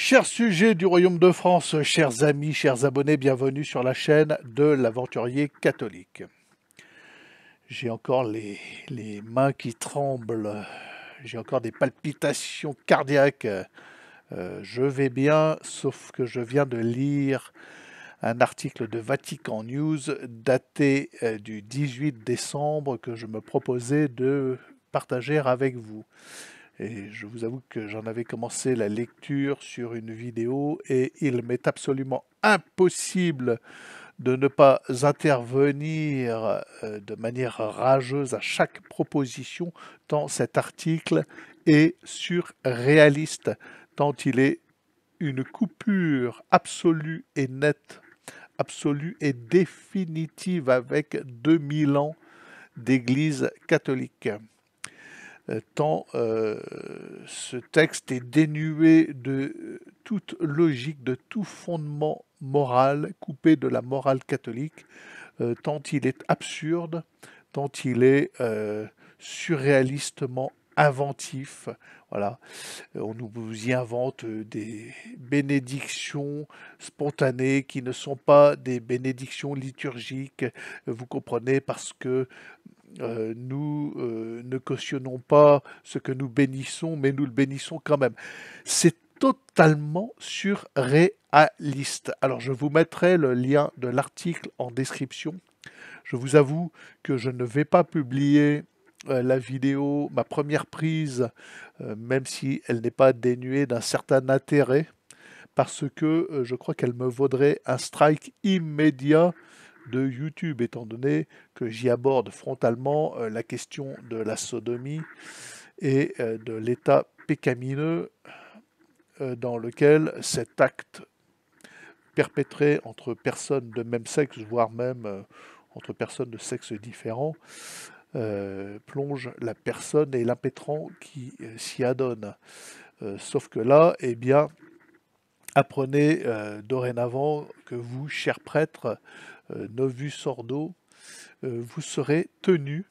Chers sujets du Royaume de France, chers amis, chers abonnés, bienvenue sur la chaîne de l'Aventurier Catholique. J'ai encore les mains qui tremblent, j'ai encore des palpitations cardiaques. Je vais bien, sauf que je viens de lire un article de Vatican News daté du 18 décembre que je me proposais de partager avec vous. Et je vous avoue que j'en avais commencé la lecture sur une vidéo et il m'est absolument impossible de ne pas intervenir de manière rageuse à chaque proposition, tant cet article est surréaliste, tant il est une coupure absolue et nette, absolue et définitive avec 2000 ans d'Église catholique. Tant ce texte est dénué de toute logique, de tout fondement moral, coupé de la morale catholique, tant il est absurde, tant il est surréalistement inventif. Voilà. On nous y invente des bénédictions spontanées qui ne sont pas des bénédictions liturgiques, vous comprenez, parce que nous ne cautionnons pas ce que nous bénissons, mais nous le bénissons quand même. C'est totalement surréaliste. Alors je vous mettrai le lien de l'article en description. Je vous avoue que je ne vais pas publier la vidéo, ma première prise, même si elle n'est pas dénuée d'un certain intérêt, parce que je crois qu'elle me vaudrait un strike immédiat de YouTube, étant donné que j'y aborde frontalement la question de la sodomie et de l'état pécamineux dans lequel cet acte perpétré entre personnes de même sexe, voire même entre personnes de sexe différent, plonge la personne et l'impétrant qui s'y adonne. Sauf que là, eh bien, apprenez dorénavant que vous, chers prêtres, Novus Ordo, vous serez tenus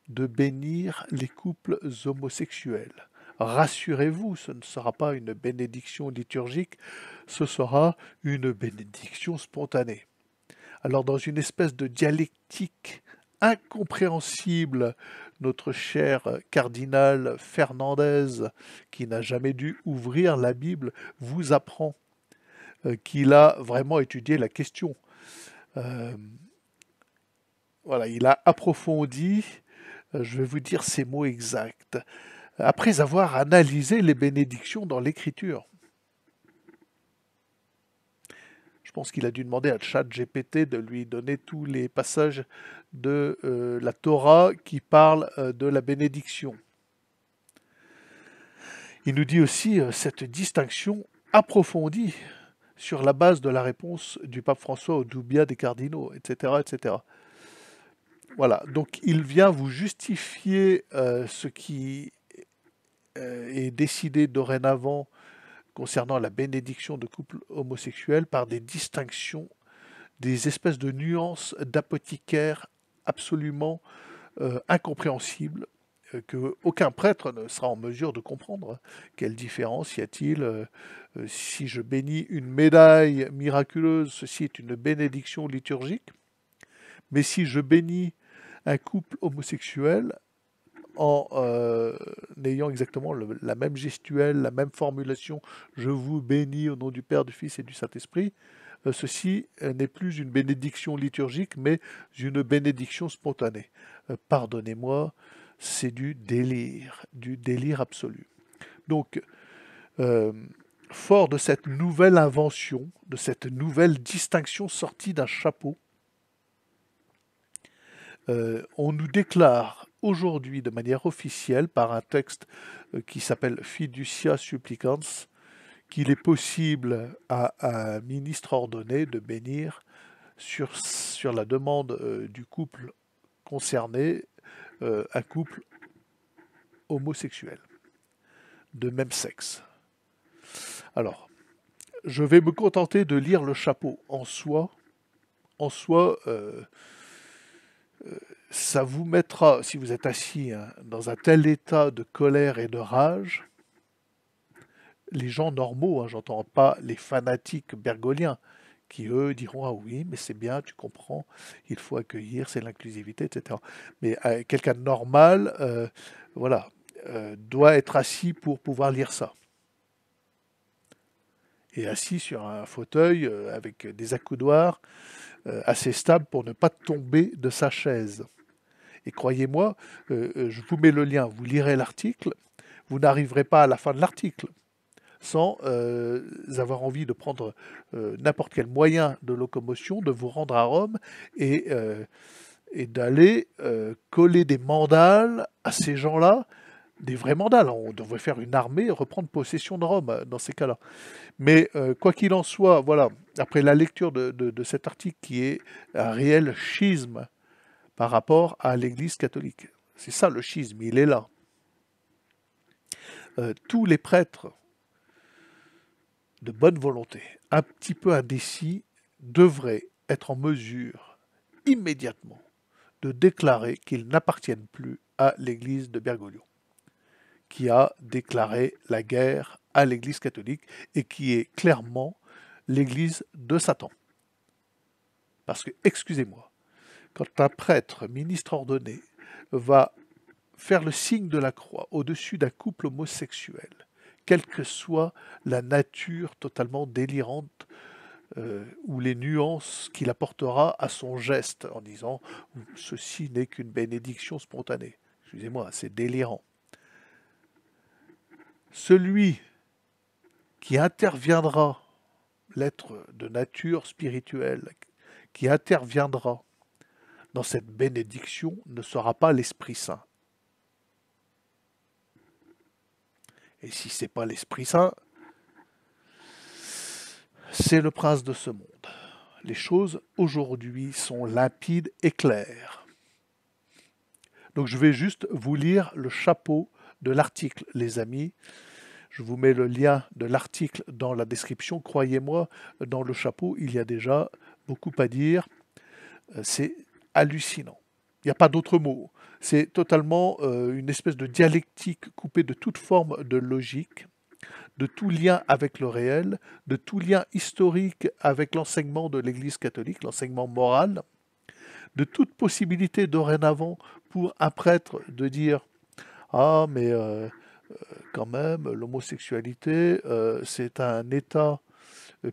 de bénir les couples homosexuels. Rassurez-vous, ce ne sera pas une bénédiction liturgique, ce sera une bénédiction spontanée. Alors dans une espèce de dialectique incompréhensible, notre cher cardinal Fernandez, qui n'a jamais dû ouvrir la Bible, vous apprend qu'il a vraiment étudié la question. Voilà, il a approfondi, je vais vous dire ces mots exacts, après avoir analysé les bénédictions dans l'Écriture. Je pense qu'il a dû demander à ChatGPT de lui donner tous les passages de la Torah qui parlent de la bénédiction. Il nous dit aussi cette distinction approfondie sur la base de la réponse du pape François au Doubia des cardinaux, etc., etc. Voilà, donc il vient vous justifier ce qui est décidé dorénavant concernant la bénédiction de couples homosexuels par des distinctions, des espèces de nuances d'apothicaire absolument incompréhensibles, que aucun prêtre ne sera en mesure de comprendre. Quelle différence y a-t-il si je bénis une médaille miraculeuse, ceci est une bénédiction liturgique, mais si je bénis un couple homosexuel en ayant exactement la même gestuelle, la même formulation, je vous bénis au nom du Père, du Fils et du Saint-Esprit, ceci n'est plus une bénédiction liturgique, mais une bénédiction spontanée. Pardonnez-moi, c'est du délire absolu. Donc, fort de cette nouvelle invention, de cette nouvelle distinction sortie d'un chapeau, on nous déclare aujourd'hui de manière officielle par un texte qui s'appelle Fiducia Supplicans qu'il est possible à un ministre ordonné de bénir sur la demande du couple concerné un couple homosexuel de même sexe. Alors, je vais me contenter de lire le chapeau en soi. En soi, ça vous mettra, si vous êtes assis dans un tel état de colère et de rage, les gens normaux, hein, j'entends pas les fanatiques bergoliens, qui eux diront: «Ah oui, mais c'est bien, tu comprends, il faut accueillir, c'est l'inclusivité», etc. Mais quelqu'un de normal, voilà, doit être assis pour pouvoir lire ça. Et assis sur un fauteuil avec des accoudoirs assez stables pour ne pas tomber de sa chaise. Et croyez-moi, je vous mets le lien, vous lirez l'article, vous n'arriverez pas à la fin de l'article sans avoir envie de prendre n'importe quel moyen de locomotion, de vous rendre à Rome et d'aller coller des mandales à ces gens-là, des vrais mandales. On devrait faire une armée et reprendre possession de Rome dans ces cas-là. Mais quoi qu'il en soit, voilà, après la lecture de cet article qui est un réel schisme par rapport à l'Église catholique. C'est ça le schisme, il est là. Tous les prêtres de bonne volonté, un petit peu indécis, devraient être en mesure immédiatement de déclarer qu'ils n'appartiennent plus à l'Église de Bergoglio, qui a déclaré la guerre à l'Église catholique et qui est clairement l'Église de Satan. Parce que, excusez-moi, quand un prêtre, ministre ordonné, va faire le signe de la croix au-dessus d'un couple homosexuel, quelle que soit la nature totalement délirante ou les nuances qu'il apportera à son geste en disant « ceci n'est qu'une bénédiction spontanée ». Excusez-moi, c'est délirant. Celui qui interviendra, l'être de nature spirituelle, qui interviendra dans cette bénédiction ne sera pas l'Esprit Saint. Et si ce n'est pas l'Esprit Saint, c'est le prince de ce monde. Les choses aujourd'hui sont limpides et claires. Donc je vais juste vous lire le chapeau de l'article, les amis. Je vous mets le lien de l'article dans la description. Croyez-moi, dans le chapeau, il y a déjà beaucoup à dire. C'est hallucinant. Il n'y a pas d'autre mot. C'est totalement une espèce de dialectique coupée de toute forme de logique, de tout lien avec le réel, de tout lien historique avec l'enseignement de l'Église catholique, l'enseignement moral, de toute possibilité dorénavant pour un prêtre de dire « Ah, mais quand même, l'homosexualité, c'est un état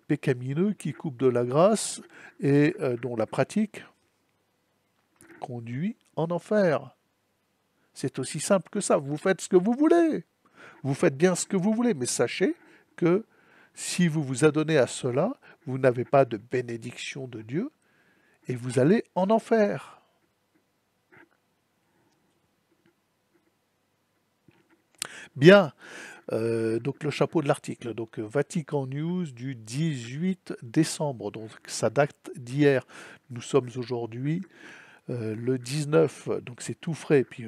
pécamineux qui coupe de la grâce et dont la pratique conduit en enfer. » C'est aussi simple que ça. Vous faites ce que vous voulez. Vous faites bien ce que vous voulez, mais sachez que si vous vous adonnez à cela, vous n'avez pas de bénédiction de Dieu et vous allez en enfer. Bien, donc le chapeau de l'article, donc Vatican News du 18 décembre, donc ça date d'hier. Nous sommes aujourd'hui le 19, donc c'est tout frais, puis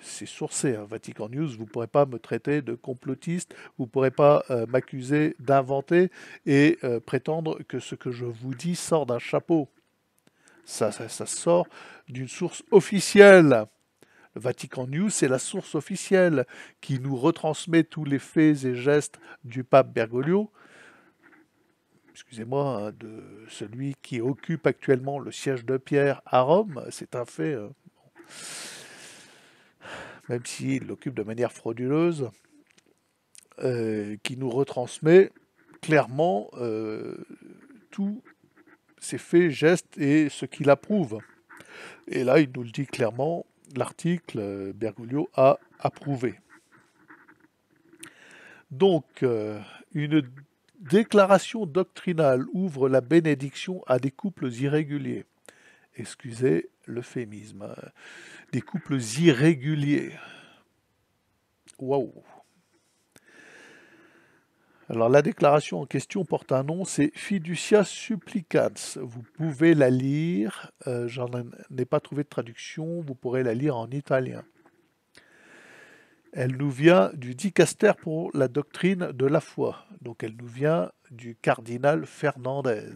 c'est sourcé, hein, Vatican News, vous ne pourrez pas me traiter de complotiste, vous ne pourrez pas m'accuser d'inventer et prétendre que ce que je vous dis sort d'un chapeau. Ça sort d'une source officielle. Le Vatican News, c'est la source officielle qui nous retransmet tous les faits et gestes du pape Bergoglio, excusez-moi, hein, de celui qui occupe actuellement le siège de Pierre à Rome, c'est un fait, même s'il l'occupe de manière frauduleuse, qui nous retransmet clairement tous ses faits, gestes et ce qu'il approuve. Et là, il nous le dit clairement, l'article, Bergoglio a approuvé. Donc, une déclaration doctrinale ouvre la bénédiction à des couples irréguliers. Excusez l'euphémisme. Des couples irréguliers. Waouh! Alors la déclaration en question porte un nom, c'est Fiducia Supplicans. Vous pouvez la lire, j'en ai pas trouvé de traduction, vous pourrez la lire en italien. Elle nous vient du dicaster pour la doctrine de la foi, donc elle nous vient du cardinal Fernandez,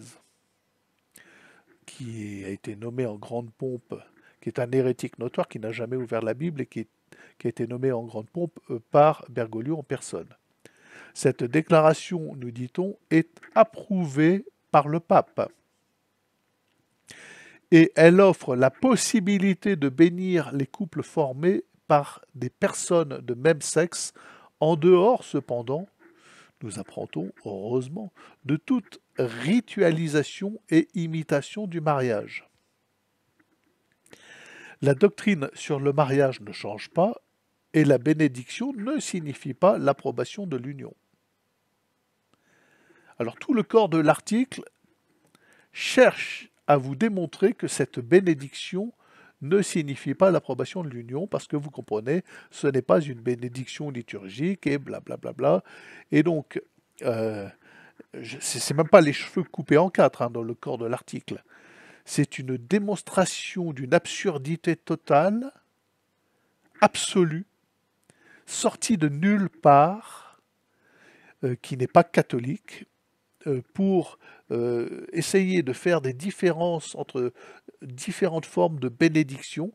qui a été nommé en grande pompe, qui est un hérétique notoire, qui n'a jamais ouvert la Bible et qui a été nommé en grande pompe par Bergoglio en personne. Cette déclaration, nous dit-on, est approuvée par le pape. Et elle offre la possibilité de bénir les couples formés par des personnes de même sexe, en dehors cependant, nous apprendons heureusement, de toute ritualisation et imitation du mariage. La doctrine sur le mariage ne change pas et la bénédiction ne signifie pas l'approbation de l'union. Alors tout le corps de l'article cherche à vous démontrer que cette bénédiction ne signifie pas l'approbation de l'union, parce que vous comprenez, ce n'est pas une bénédiction liturgique et blablabla. Bla bla bla. Et donc, c'est même pas les cheveux coupés en quatre hein, dans le corps de l'article. C'est une démonstration d'une absurdité totale, absolue, sortie de nulle part, qui n'est pas catholique, pour essayer de faire des différences entre différentes formes de bénédiction,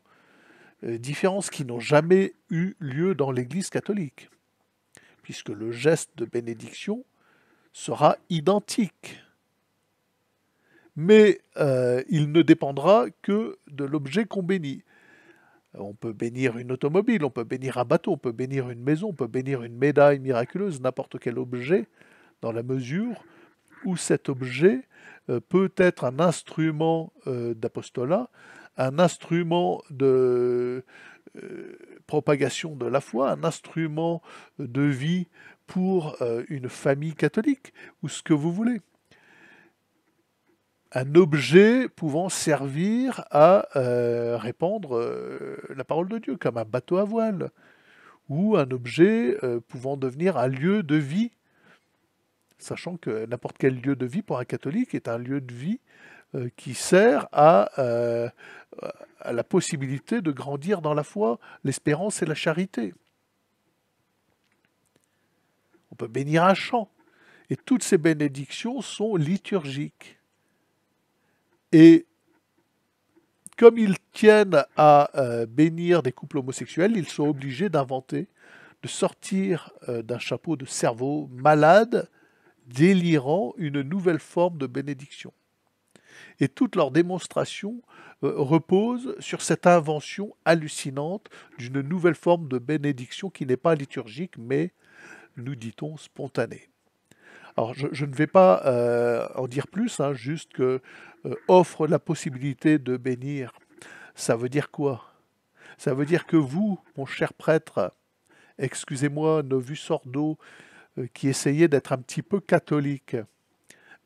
différences qui n'ont jamais eu lieu dans l'Église catholique, puisque le geste de bénédiction sera identique. Mais il ne dépendra que de l'objet qu'on bénit. On peut bénir une automobile, on peut bénir un bateau, on peut bénir une maison, on peut bénir une médaille miraculeuse, n'importe quel objet, dans la mesure où cet objet peut être un instrument d'apostolat, un instrument de propagation de la foi, un instrument de vie pour une famille catholique, ou ce que vous voulez. Un objet pouvant servir à répandre la parole de Dieu, comme un bateau à voile, ou un objet pouvant devenir un lieu de vie, sachant que n'importe quel lieu de vie pour un catholique est un lieu de vie qui sert à la possibilité de grandir dans la foi, l'espérance et la charité. On peut bénir un champ, et toutes ces bénédictions sont liturgiques. Et comme ils tiennent à bénir des couples homosexuels, ils sont obligés d'inventer, de sortir d'un chapeau de cerveau malade, délirant, une nouvelle forme de bénédiction. Et toute leur démonstration repose sur cette invention hallucinante d'une nouvelle forme de bénédiction qui n'est pas liturgique, mais, nous dit-on, spontanée. Alors, je ne vais pas en dire plus, hein, juste que offre la possibilité de bénir. Ça veut dire quoi? Ça veut dire que vous, mon cher prêtre, excusez-moi, novus ordo, qui essayez d'être un petit peu catholique,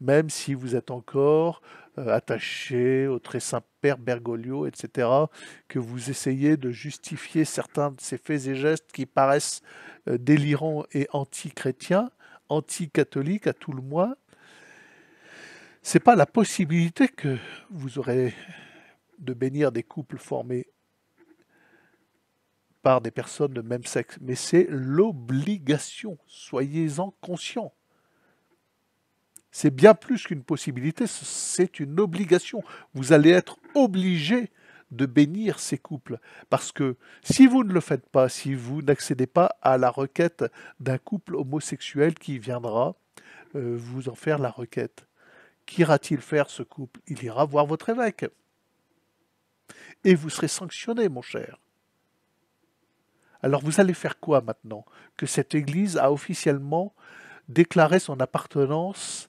même si vous êtes encore attaché au très saint Père Bergoglio, etc., que vous essayez de justifier certains de ces faits et gestes qui paraissent délirants et anti-chrétiens, anti-catholiques à tout le moins, c'est pas la possibilité que vous aurez de bénir des couples formés par des personnes de même sexe, mais c'est l'obligation. Soyez-en conscients. C'est bien plus qu'une possibilité, c'est une obligation. Vous allez être obligé de bénir ces couples. Parce que si vous ne le faites pas, si vous n'accédez pas à la requête d'un couple homosexuel qui viendra vous en faire la requête, qu'ira-t-il faire ce couple? Il ira voir votre évêque. Et vous serez sanctionné, mon cher. Alors vous allez faire quoi maintenant que cette Église a officiellement déclaré son appartenance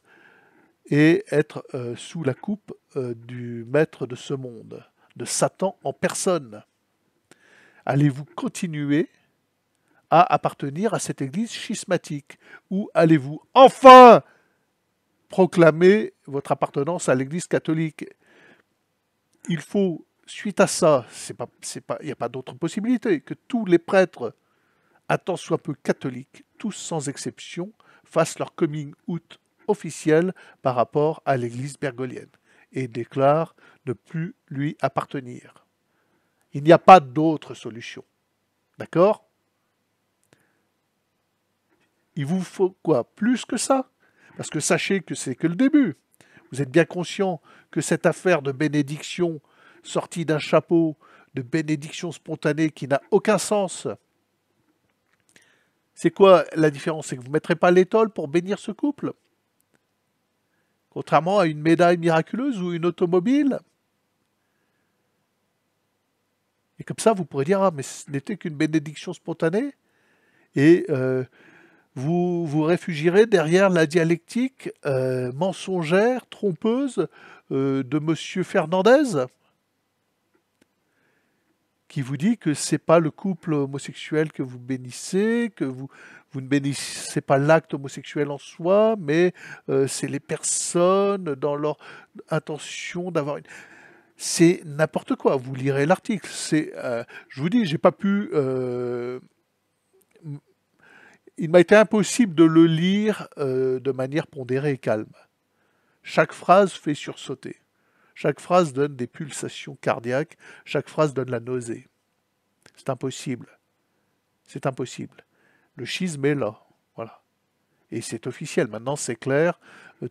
et être sous la coupe du maître de ce monde, de Satan en personne? Allez-vous continuer à appartenir à cette Église schismatique? Ou allez-vous enfin proclamer votre appartenance à l'Église catholique? Il faut, suite à ça, il n'y a pas d'autre possibilité que tous les prêtres, à tant soit peu catholiques, tous sans exception, fassent leur coming out officiel par rapport à l'Église bergolienne et déclarent ne plus lui appartenir. Il n'y a pas d'autre solution. D'accord? Il vous faut quoi? Plus que ça? Parce que sachez que c'est que le début. Vous êtes bien conscient que cette affaire de bénédiction sortie d'un chapeau, de bénédiction spontanée qui n'a aucun sens, C'est quoi la différence? C'est que vous ne mettrez pas l'étole pour bénir ce couple? Contrairement à une médaille miraculeuse ou une automobile? Et comme ça, vous pourrez dire, ah, mais ce n'était qu'une bénédiction spontanée. Et vous vous réfugierez derrière la dialectique mensongère, trompeuse de Monsieur Fernandez, qui vous dit que c'est pas le couple homosexuel que vous bénissez, que vous ne bénissez pas l'acte homosexuel en soi, mais c'est les personnes dans leur intention d'avoir une... C'est n'importe quoi. Vous lirez l'article. Je vous dis, j'ai pas pu. Il m'a été impossible de le lire de manière pondérée et calme. Chaque phrase fait sursauter. Chaque phrase donne des pulsations cardiaques. Chaque phrase donne la nausée. C'est impossible. C'est impossible. Le schisme est là. Voilà. Et c'est officiel. Maintenant, c'est clair.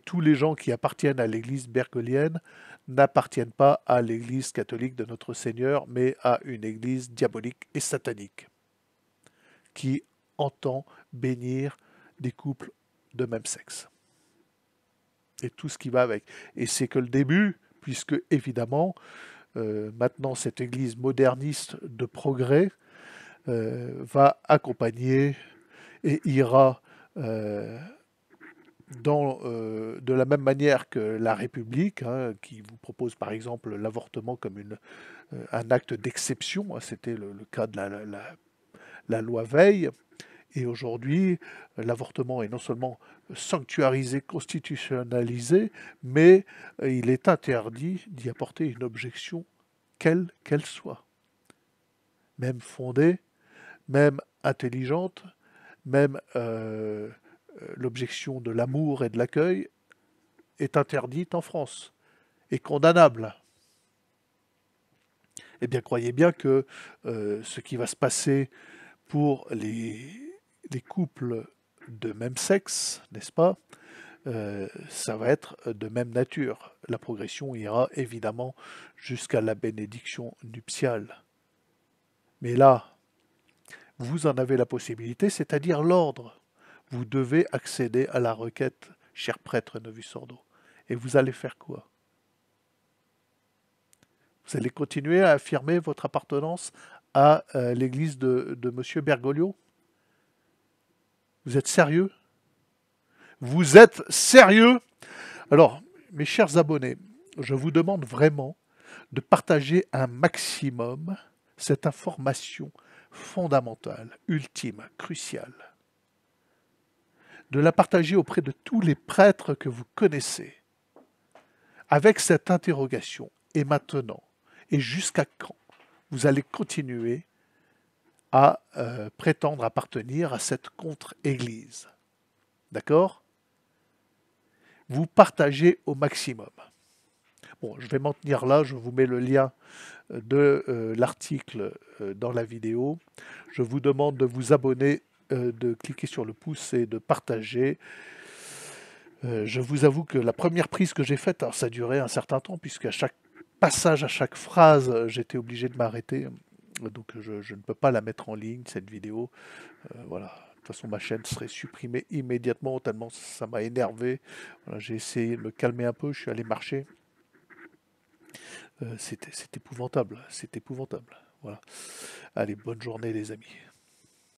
Tous les gens qui appartiennent à l'église bergolienne n'appartiennent pas à l'église catholique de notre Seigneur, mais à une église diabolique et satanique qui entend bénir des couples de même sexe. Et tout ce qui va avec. Et c'est que le début, puisque évidemment, maintenant cette église moderniste de progrès va accompagner et ira de la même manière que la République, hein, qui vous propose par exemple l'avortement comme un acte d'exception, hein, c'était le cas de la loi Veil, et aujourd'hui l'avortement est non seulement sanctuarisé, constitutionnalisé, mais il est interdit d'y apporter une objection quelle qu'elle soit, même fondée, même intelligente, même l'objection de l'amour et de l'accueil est interdite en France et condamnable. Eh bien, croyez bien que ce qui va se passer pour les couples de même sexe, n'est-ce pas, ça va être de même nature. La progression ira évidemment jusqu'à la bénédiction nuptiale. Mais là, vous en avez la possibilité, c'est-à-dire l'ordre. Vous devez accéder à la requête, cher prêtre Novus Ordo. Et vous allez faire quoi? Vous allez continuer à affirmer votre appartenance à l'église de Monsieur Bergoglio? Vous êtes sérieux? Vous êtes sérieux? Alors, mes chers abonnés, je vous demande vraiment de partager un maximum cette information fondamentale, ultime, cruciale. De la partager auprès de tous les prêtres que vous connaissez, avec cette interrogation. Et maintenant, et jusqu'à quand vous allez continuer à prétendre appartenir à cette contre-église? D'accord? Vous partagez au maximum. Bon, je vais m'en tenir là, je vous mets le lien de l'article dans la vidéo. Je vous demande de vous abonner, de cliquer sur le pouce et de partager. Je vous avoue que la première prise que j'ai faite, alors ça a duré un certain temps, puisqu'à chaque passage, à chaque phrase, j'étais obligé de m'arrêter. Donc je ne peux pas la mettre en ligne, cette vidéo. Voilà. De toute façon, ma chaîne serait supprimée immédiatement, tellement ça m'a énervé. Voilà, j'ai essayé de me calmer un peu, je suis allé marcher. C'est épouvantable, c'est épouvantable. Voilà. Allez, bonne journée les amis.